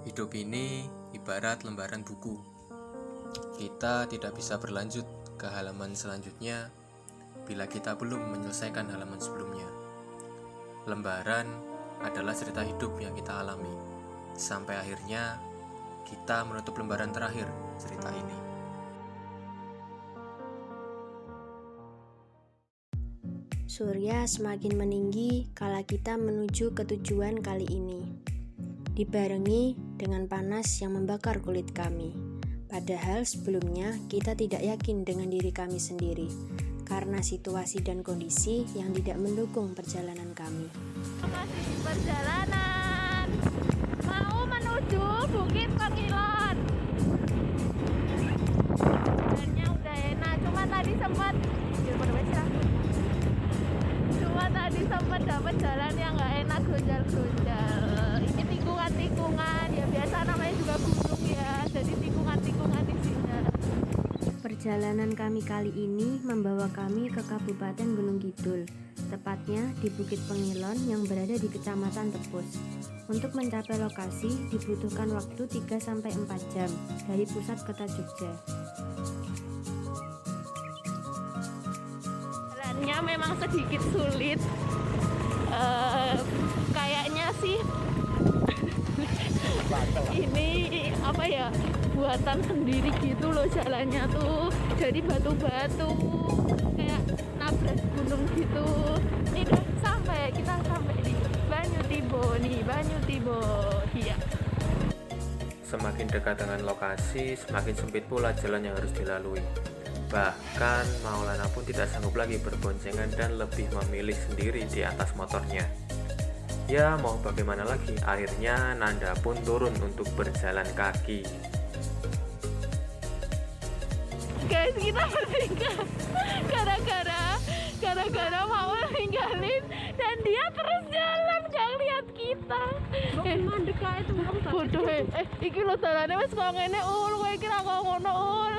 Hidup ini ibarat lembaran buku. Kita tidak bisa berlanjut ke halaman selanjutnya bila kita belum menyelesaikan halaman sebelumnya. Lembaran adalah cerita hidup yang kita alami, sampai akhirnya kita menutup lembaran terakhir cerita ini. Surya semakin meninggi kala kita menuju ke tujuan kali ini. Dibarengi dengan panas yang membakar kulit kami. Padahal sebelumnya kita tidak yakin dengan diri kami sendiri karena situasi dan kondisi yang tidak mendukung perjalanan kami. Masih di perjalanan mau menuju Bukit Pengilon. Jalannya udah enak, cuma tadi sempat dapat jalan yang nggak enak, gonjal-gonjal. Ini tikungan-tikungan, ya biasa namanya juga gunung ya, jadi tikungan-tikungan di sini. Perjalanan kami kali ini membawa kami ke Kabupaten Gunung Kidul, tepatnya di Bukit Pengilon yang berada di Kecamatan Tepus. Untuk mencapai lokasi dibutuhkan waktu 3-4 jam dari pusat kota Jogja. Jalannya memang sedikit sulit. Kayaknya sih ini apa ya, buatan sendiri gitu loh jalannya tuh, jadi batu-batu kayak nabrak gunung gitu. Ini udah sampai, kita sampai di Banyutibo nih, Banyutibo iya. Semakin dekat dengan lokasi, semakin sempit pula jalan yang harus dilalui. Bahkan Maulana pun tidak sanggup lagi berboncengan dan lebih memilih sendiri di atas motornya. Ya mau bagaimana lagi, akhirnya Nanda pun turun untuk berjalan kaki. Guys, kita bertiga gara-gara mau ninggalin dan dia terus jalan gak lihat kita. Mandek kae itu bodoh. Iki lho dalane wis kok ngene ul, kowe kira kok ngono ul.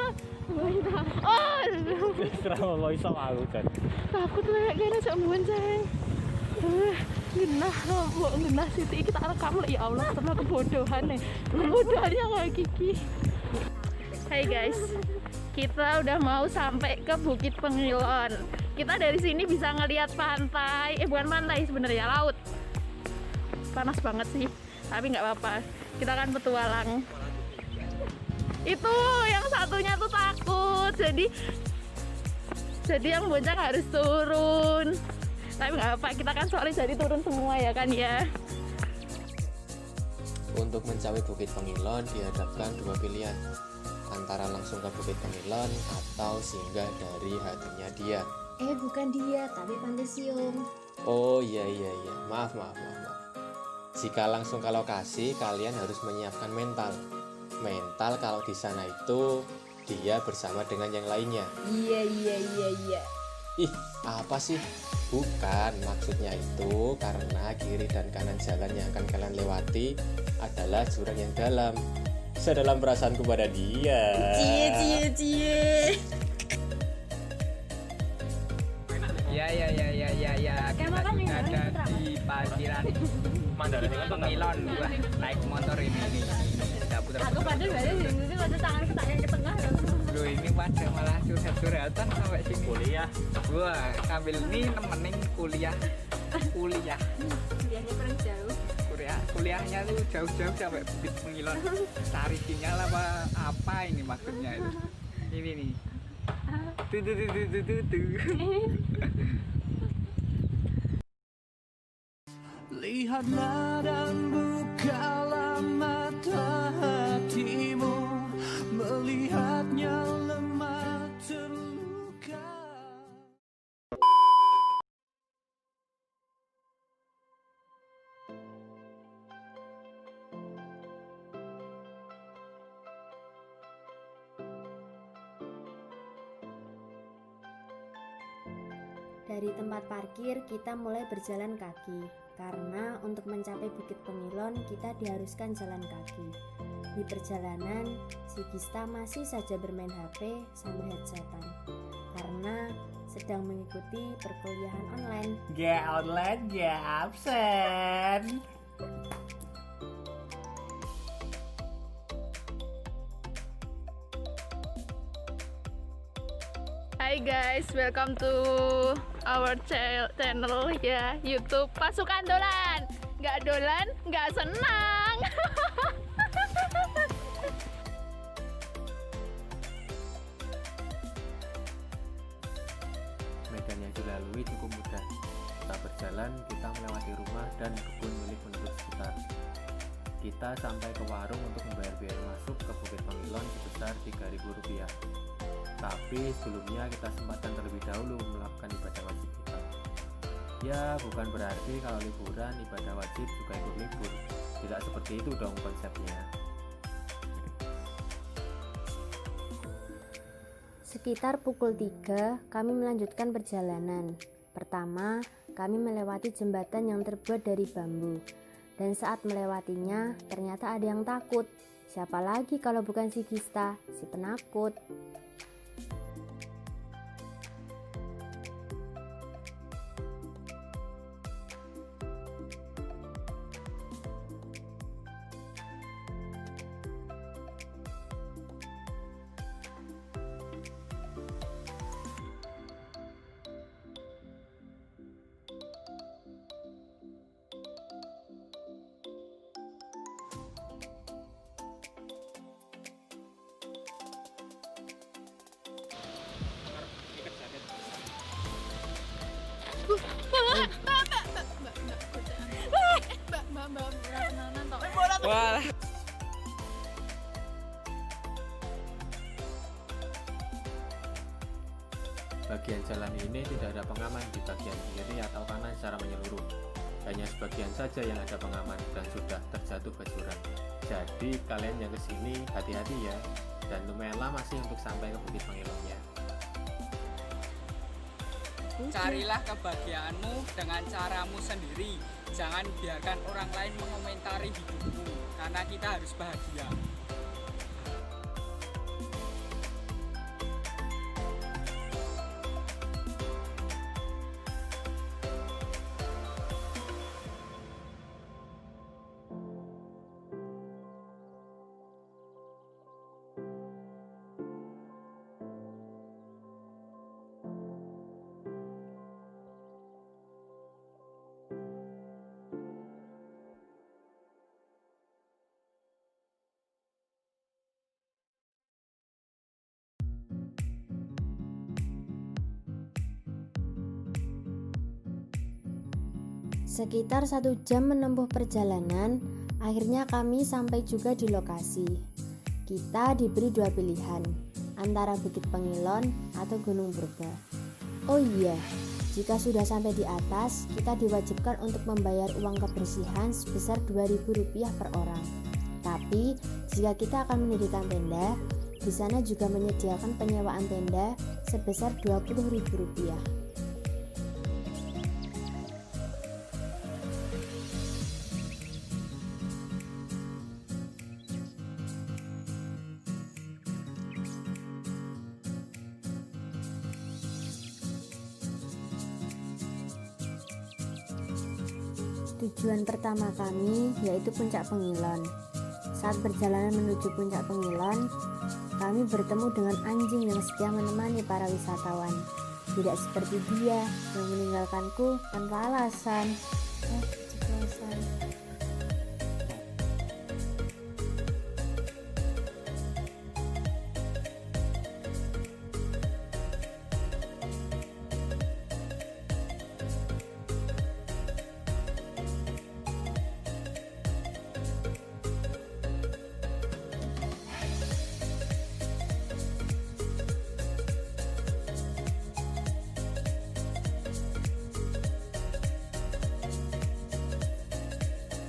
Kira lo iso aku kan. Takut lek kene sak bonceng. Genah Siti kita rekam ya Allah, karena kebodohan nih. Kebodohannya kayak Kiki. Hai guys. Kita udah mau sampai ke Bukit Pengilon. Kita dari sini bisa ngelihat pantai, bukan pantai sebenarnya, laut. Panas banget sih, tapi nggak apa-apa. Kita akan petualang. Itu yang satunya tuh takut, jadi yang bonceng harus turun. Tapi nggak apa-apa, kita kan soalnya jadi turun semua ya kan ya. Untuk mencapai Bukit Pengilon dihadapkan dua pilihan, antara langsung ke Bukit Pengilon atau singgah dari hatinya dia. Bukan dia, tapi Pantesium. Oh iya, maaf. Jika langsung ke lokasi, kalian harus menyiapkan mental kalau di sana itu dia bersama dengan yang lainnya. Iya. Ih, apa sih? Bukan, maksudnya itu karena kiri dan kanan jalan yang akan kalian lewati adalah jurang yang dalam. Sedalam perasaanku pada dia. Cie. Ya. Kita ada di parkiran Pengilon. Gua naik motor ini. Udah putar. Aku padahal balik ini ada tangan ke tengah. Loh, ini pada malah curhat-curhatan sampai sini. Kuliah. Gua sambil nih nemenin kuliah. Kuliahnya paling jauh. Kuliahnya tuh jauh-jauh sampai Bukit Pengilon. Cari sinyal apa ini maksudnya itu. Ini nih. Tuh. Lihatlah dan bukalah mata hatimu, melihatnya lemah terluka. Dari tempat parkir kita mulai berjalan kaki, karena untuk mencapai Bukit Pengilon kita diharuskan jalan kaki. Di perjalanan, si Gista masih saja bermain HP sambil headsatan, karena sedang mengikuti perkuliahan online. Gak online, gak absen. Hai guys, welcome to our channel ya, YouTube Pasukan Dolan. Nggak dolan, nggak senang. Medan yang dilalui cukup mudah. Setelah berjalan, kita melewati rumah dan kebun milik penduduk sekitar. Kita sampai ke warung untuk membayar biaya masuk ke Bukit Pengilon sebesar Rp3.000. Tapi sebelumnya kita sempatkan terlebih dahulu melakukan ibadah wajib kita. Ya, bukan berarti kalau liburan ibadah wajib juga ikut libur. Tidak seperti itu dong konsepnya. Sekitar pukul 3, kami melanjutkan perjalanan. Pertama, kami melewati jembatan yang terbuat dari bambu. Dan saat melewatinya, ternyata ada yang takut. Siapa lagi kalau bukan si Gista, si penakut. Wah. Bagian jalan ini tidak ada pengaman di bagian kiri atau kanan secara menyeluruh. Hanya sebagian saja yang ada pengaman dan sudah terjatuh ke jurang. Jadi kalian yang kesini hati-hati ya, dan lumayanlah masih untuk sampai ke Bukit Pengilonnya. Carilah kebahagiaanmu dengan caramu sendiri. Jangan biarkan orang lain mengomentari hidupmu, karena kita harus bahagia. Sekitar 1 jam menempuh perjalanan, akhirnya kami sampai juga di lokasi. Kita diberi 2 pilihan, antara Bukit Pengilon atau Gunung Purba. Oh iya, jika sudah sampai di atas, kita diwajibkan untuk membayar uang kebersihan sebesar Rp2.000 per orang. Tapi, jika kita akan mendirikan tenda, di sana juga menyediakan penyewaan tenda sebesar Rp20.000. Tujuan pertama kami yaitu Puncak Pengilon. Saat perjalanan menuju Puncak Pengilon, kami bertemu dengan anjing yang setia menemani para wisatawan. Tidak seperti dia yang meninggalkanku tanpa alasan. Keceplosan.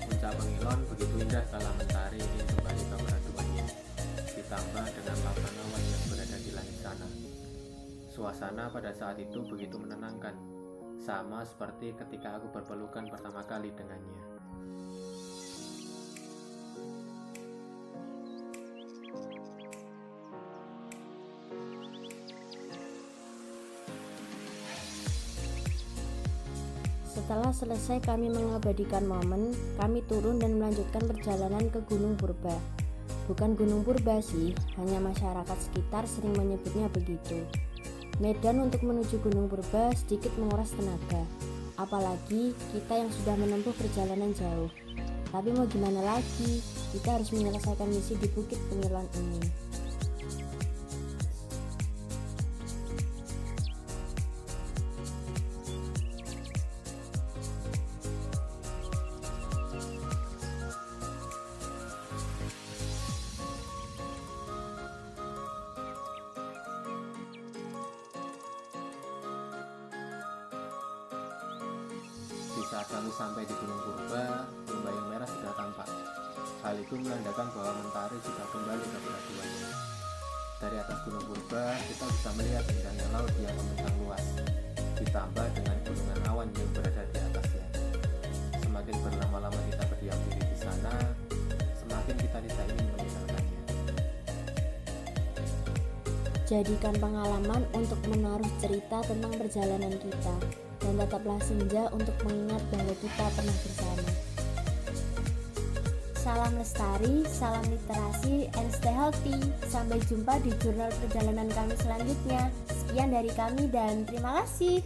Puncak Pengilon begitu indah kala mentari ingin kembali ke meraduannya, ditambah dengan lautan awan yang berada di langit sana. Suasana pada saat itu begitu menenangkan, sama seperti ketika aku berpelukan pertama kali dengannya. Setelah selesai kami mengabadikan momen, kami turun dan melanjutkan perjalanan ke Gunung Purba. Bukan Gunung Purba sih, hanya masyarakat sekitar sering menyebutnya begitu. Medan untuk menuju Gunung Purba sedikit menguras tenaga, apalagi kita yang sudah menempuh perjalanan jauh. Tapi mau gimana lagi, kita harus menyelesaikan misi di Bukit Pengilon ini. Di saat kami sampai di Gunung Purba, lembah yang merah sudah tampak. Hal itu menandakan bahwa Mentari sudah kembali ke keraduannya. Dari atas Gunung Purba, kita bisa melihat indahnya laut yang membentang luas, ditambah dengan gunungan awan yang berada di atasnya. Semakin berlama-lama kita berdiam diri di sana, semakin kita tidak ingin meninggalkannya. Jadikan pengalaman untuk menaruh cerita tentang perjalanan kita, dan tetaplah senja untuk mengingat bahwa kita pernah bersama. Salam lestari, salam literasi, and stay healthy. Sampai jumpa di jurnal perjalanan kami selanjutnya. Sekian dari kami dan terima kasih.